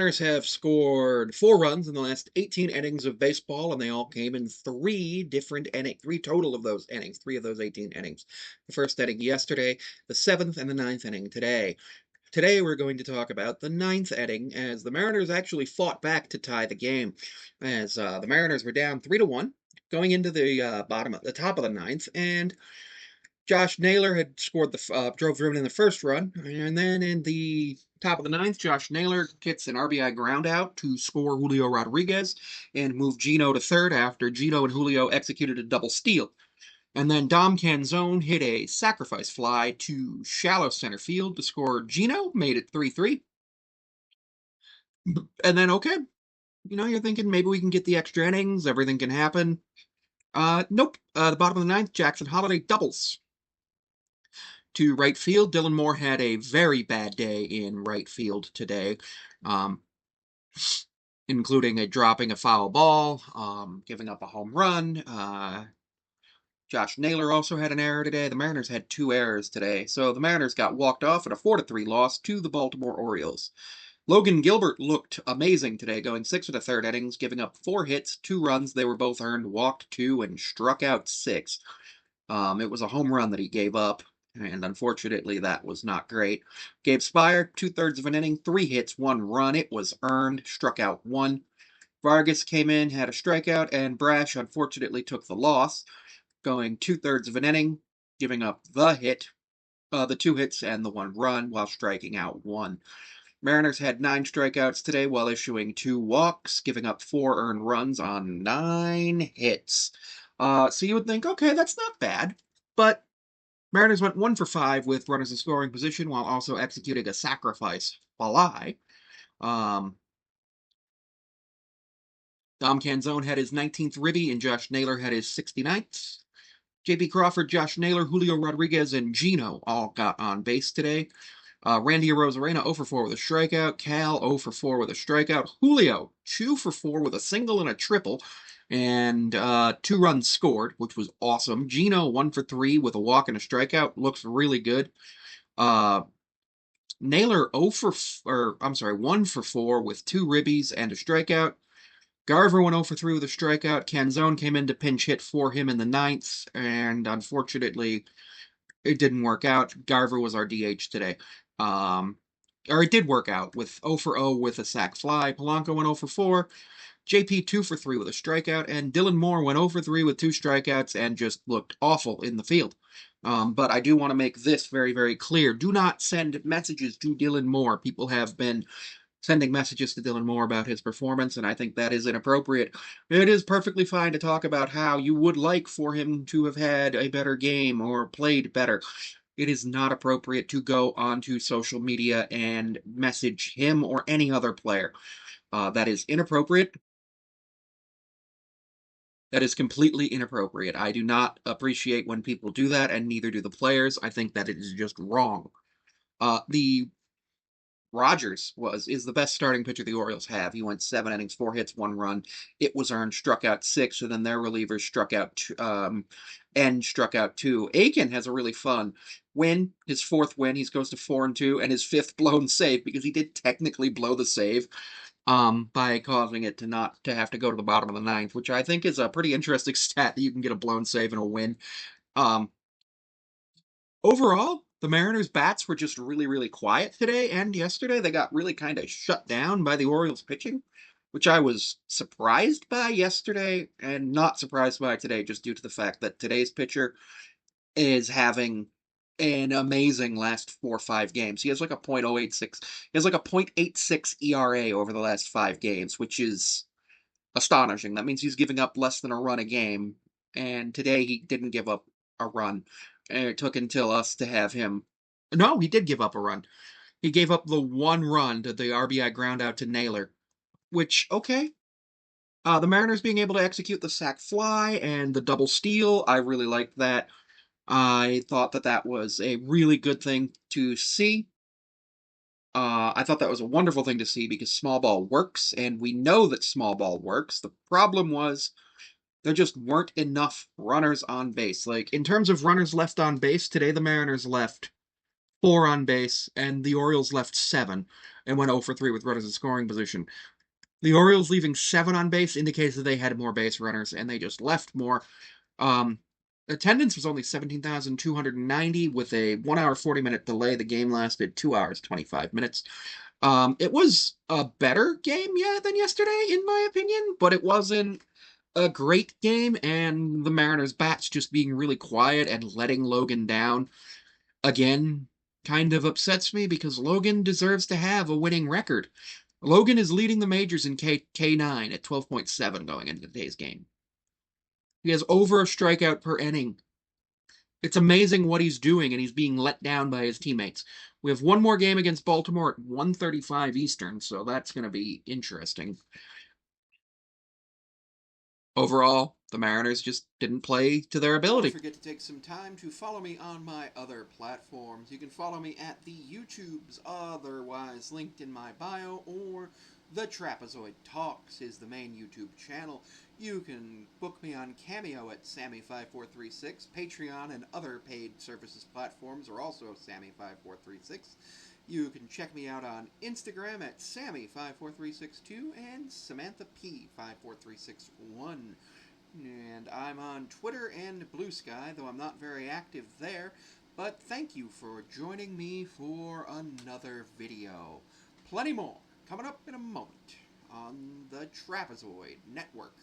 Mariners have scored 4 runs in the last 18 innings of baseball, and they all came in three different innings, three total of those innings, three of those 18 innings. The first inning yesterday, the seventh and the ninth inning today. Today we're going to talk about the ninth inning, as the Mariners actually fought back to tie the game, as the Mariners were down 3-1 going into the the top of the ninth, and Josh Naylor had scored drove through in the first run, and then in the top of the ninth, Josh Naylor gets an RBI ground out to score Julio Rodriguez and move Gino to third after Gino and Julio executed a double steal. And then Dom Canzone hit a sacrifice fly to shallow center field to score Gino, made it 3-3. And then, okay, you're thinking maybe we can get the extra innings, everything can happen. Nope. The bottom of the ninth, Jackson Holiday doubles to right field. Dylan Moore had a very bad day in right field today, um, including dropping a foul ball, giving up a home run. Josh Naylor also had an error today. The Mariners had 2 errors today, so the Mariners got walked off in a 4-3 loss to the Baltimore Orioles. Logan Gilbert looked amazing today, going 6 1/3 innings, giving up 4 hits, 2 runs. They were both earned, walked 2, and struck out 6. It was a home run that he gave up, and unfortunately that was not great. Gabe Spire, 2/3 of an inning, 3 hits, 1 run. It was earned, struck out 1. Vargas came in, had a strikeout, and Brash unfortunately took the loss, going 2/3 of an inning, giving up the 2 hits and the 1 run while striking out 1. Mariners had 9 strikeouts today while issuing 2 walks, giving up 4 earned runs on 9 hits. So you would think, okay, that's not bad. But Mariners went 1 for 5 with runners in scoring position while also executing a sacrifice fly. Dom Canzone had his 19th ribby, and Josh Naylor had his 69th. J.P. Crawford, Josh Naylor, Julio Rodriguez, and Gino all got on base today. Randy Arozarena 0 for 4 with a strikeout. Cal 0 for 4 with a strikeout. Julio 2 for 4 with a single and a triple, and 2 runs scored, which was awesome. Gino 1 for 3 with a walk and a strikeout. Looks really good. Naylor 1 for 4 with 2 ribbies and a strikeout. Garver went 0 for 3 with a strikeout. Canzone came in to pinch hit for him in the ninth, and unfortunately, it didn't work out. Garver was our DH today. Or it did work out with 0 for 0 with a sac fly. Polanco went 0 for 4. JP 2 for 3 with a strikeout, and Dylan Moore went 0 for 3 with 2 strikeouts and just looked awful in the field. But I do want to make this very, very clear. Do not send messages to Dylan Moore. People have been sending messages to Dylan Moore about his performance, and I think that is inappropriate. It is perfectly fine to talk about how you would like for him to have had a better game or played better. It is not appropriate to go onto social media and message him or any other player. That is inappropriate. That is completely inappropriate. I do not appreciate when people do that, and neither do the players. I think that it is just wrong. The Rogers is the best starting pitcher the Orioles have. He went 7 innings, 4 hits, 1 run. It was earned, struck out 6, and then their relievers struck out struck out 2. Aiken has a really fun win, his 4th win. He goes to 4-2, and his 5th blown save, because he did technically blow the save by causing it to have to go to the bottom of the ninth, which I think is a pretty interesting stat that you can get a blown save and a win. Um, Overall, the Mariners' bats were just really, really quiet today and yesterday. They got really kind of shut down by the Orioles pitching, which I was surprised by yesterday and not surprised by today, just due to the fact that today's pitcher is having an amazing last 4 or 5 games. He has like a .086. He has like a .86 ERA over the last 5 games, which is astonishing. That means he's giving up less than a run a game, and today he didn't give up a run. And it took until us to have him. No, he did give up a run. He gave up the 1 run to the RBI ground out to Naylor, which, okay. The Mariners being able to execute the sac fly and the double steal, I really liked that. I thought that that was a really good thing to see. I thought that was a wonderful thing to see because small ball works, and we know that small ball works. The problem was there just weren't enough runners on base. Like, in terms of runners left on base, today the Mariners left 4 on base, and the Orioles left 7 and went 0 for 3 with runners in scoring position. The Orioles leaving 7 on base indicates that they had more base runners, and they just left more. Um, Attendance was only 17,290 with a 1 hour 40-minute delay. The game lasted 2 hours 25 minutes. It was a better game, yeah, than yesterday, in my opinion, but it wasn't a great game, and the Mariners' bats just being really quiet and letting Logan down again kind of upsets me because Logan deserves to have a winning record. Logan is leading the majors in K9 at 12.7 going into today's game. He has over a strikeout per inning. It's amazing what he's doing, and he's being let down by his teammates. We have one more game against Baltimore at 1:35 Eastern, so that's going to be interesting. Overall, the Mariners just didn't play to their ability. Don't forget to take some time to follow me on my other platforms. You can follow me at the YouTubes, otherwise linked in my bio, or The Trapezoid Talks is the main YouTube channel. You can book me on Cameo at Sammy5436. Patreon and other paid services platforms are also Sammy5436. You can check me out on Instagram at Sammy54362 and Samantha P54361. And I'm on Twitter and Blue Sky, though I'm not very active there. But thank you for joining me for another video. Plenty more coming up in a moment on the Trapezoid Network.